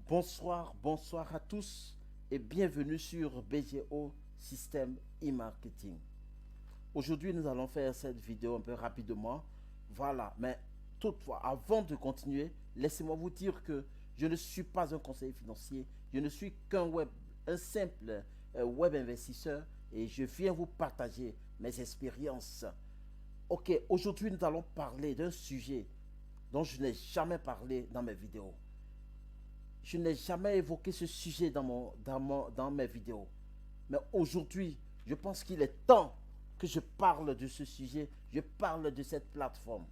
Bonsoir à tous et bienvenue sur BGO Système e-marketing. Aujourd'hui, nous allons faire cette vidéo un peu rapidement. Voilà, mais toutefois, avant de continuer, laissez-moi vous dire que je ne suis pas un conseiller financier, je ne suis un simple web investisseur et je viens vous partager mes expériences. Ok, aujourd'hui, nous allons parler d'un sujet dont je n'ai jamais parlé dans mes vidéos. Je n'ai jamais évoqué ce sujet dans mes vidéos. Mais aujourd'hui, je pense qu'il est temps que je parle de ce sujet, je parle de cette plateforme.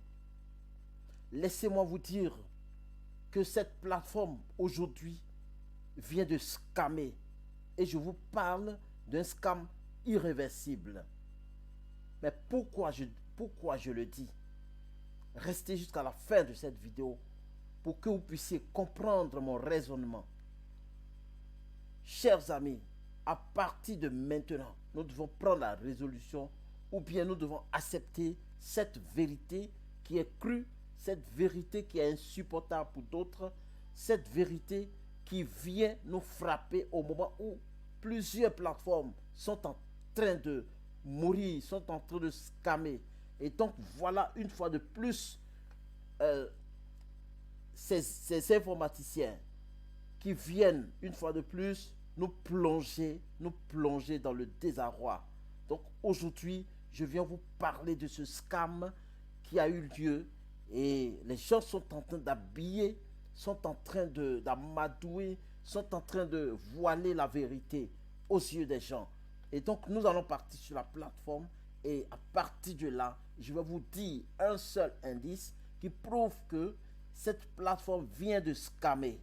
Laissez-moi vous dire que cette plateforme aujourd'hui vient de scammer. Et je vous parle d'un scam irréversible. Mais pourquoi je le dis? Restez jusqu'à la fin de cette vidéo pour que vous puissiez comprendre mon raisonnement. Chers amis, à partir de maintenant, nous devons prendre la résolution ou bien nous devons accepter cette vérité qui est crue, cette vérité qui est insupportable pour d'autres, cette vérité qui vient nous frapper au moment où plusieurs plateformes sont en train de mourir, sont en train de scammer. Et donc voilà une fois de plus ces informaticiens qui viennent une fois de plus nous plonger dans le désarroi. Donc aujourd'hui, je viens vous parler de ce scam qui a eu lieu et les gens sont en train d'habiller, sont en train d'amadouer, sont en train de voiler la vérité aux yeux des gens. Et donc nous allons partir sur la plateforme et à partir de là, je vais vous dire un seul indice qui prouve que cette plateforme vient de scammer.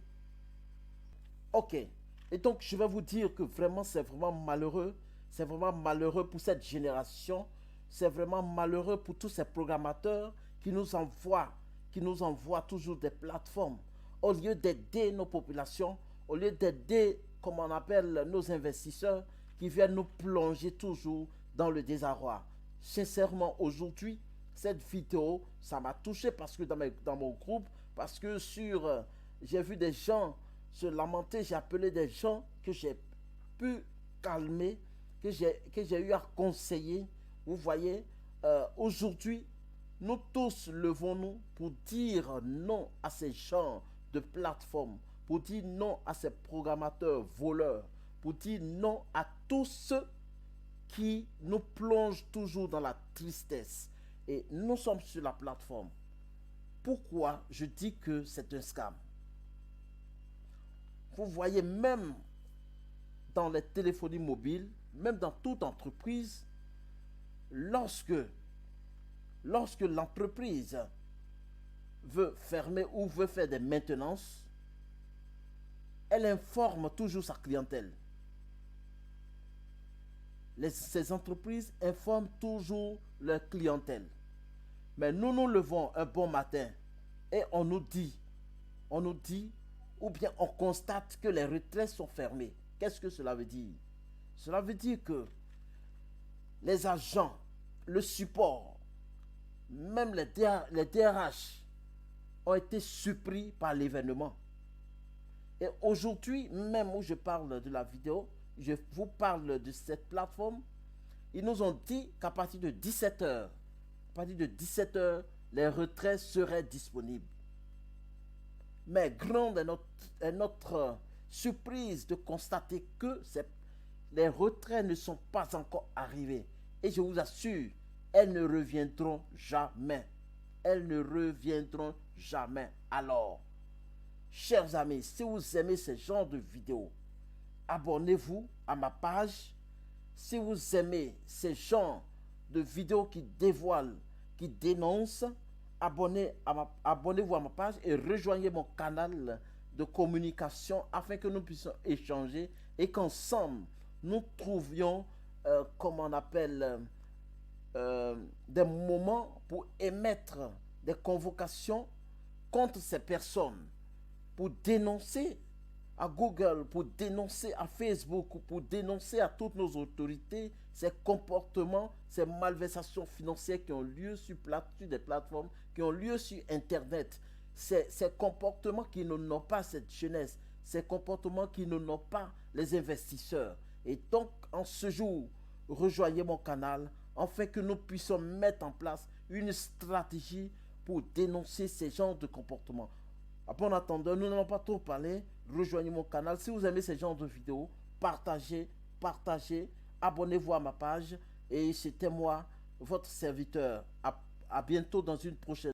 Ok. Et donc, je vais vous dire que vraiment, c'est vraiment malheureux. C'est vraiment malheureux pour cette génération. C'est vraiment malheureux pour tous ces programmateurs qui nous envoient toujours des plateformes. Au lieu d'aider nos populations, au lieu d'aider, comme on appelle, nos investisseurs, qui viennent nous plonger toujours dans le désarroi. Sincèrement, aujourd'hui, cette vidéo, ça m'a touché parce que dans mon groupe, parce que j'ai vu des gens se lamenter, j'ai appelé des gens que j'ai pu calmer, que j'ai eu à conseiller. Vous voyez, aujourd'hui, nous tous levons-nous pour dire non à ces gens de plateforme, pour dire non à ces programmateurs voleurs, pour dire non à tous ceux qui nous plongent toujours dans la tristesse. Et nous sommes sur la plateforme. Pourquoi je dis que c'est un scam? Vous voyez, même dans les téléphonies mobiles, même dans toute entreprise, lorsque l'entreprise veut fermer ou veut faire des maintenances, elle informe toujours sa clientèle. Ces entreprises informent toujours leur clientèle. Mais nous nous levons un bon matin et on nous dit, ou bien on constate que les retraits sont fermés. Qu'est-ce que cela veut dire? Cela veut dire que les agents, le support, même les DRH ont été surpris par l'événement. Et aujourd'hui, même où je parle de la vidéo, je vous parle de cette plateforme, ils nous ont dit qu'à partir de 17h, les retraits seraient disponibles. Mais grande est notre surprise de constater que les retraits ne sont pas encore arrivés. Et je vous assure, elles ne reviendront jamais. Elles ne reviendront jamais. Alors, chers amis, si vous aimez ce genre de vidéos, abonnez-vous à ma page. Si vous aimez ce genre de vidéos qui dévoilent, qui dénoncent, abonnez-vous à ma page et rejoignez mon canal de communication afin que nous puissions échanger et qu'ensemble nous trouvions, comme on appelle, des moments pour émettre des convocations contre ces personnes, pour dénoncer à Google, pour dénoncer à Facebook, pour dénoncer à toutes nos autorités ces comportements, ces malversations financières qui ont lieu sur des plateformes, qui ont lieu sur Internet, ces comportements qui n'ont pas cette jeunesse, ces comportements qui n'ont pas les investisseurs. Et donc, en ce jour, rejoignez mon canal afin que nous puissions mettre en place une stratégie pour dénoncer ces genres de comportements. Après, en attendant, nous n'allons pas trop parler. Rejoignez mon canal. Si vous aimez ces genres de vidéos, partagez, abonnez-vous à ma page. Et c'était moi, votre serviteur. À bientôt dans une prochaine.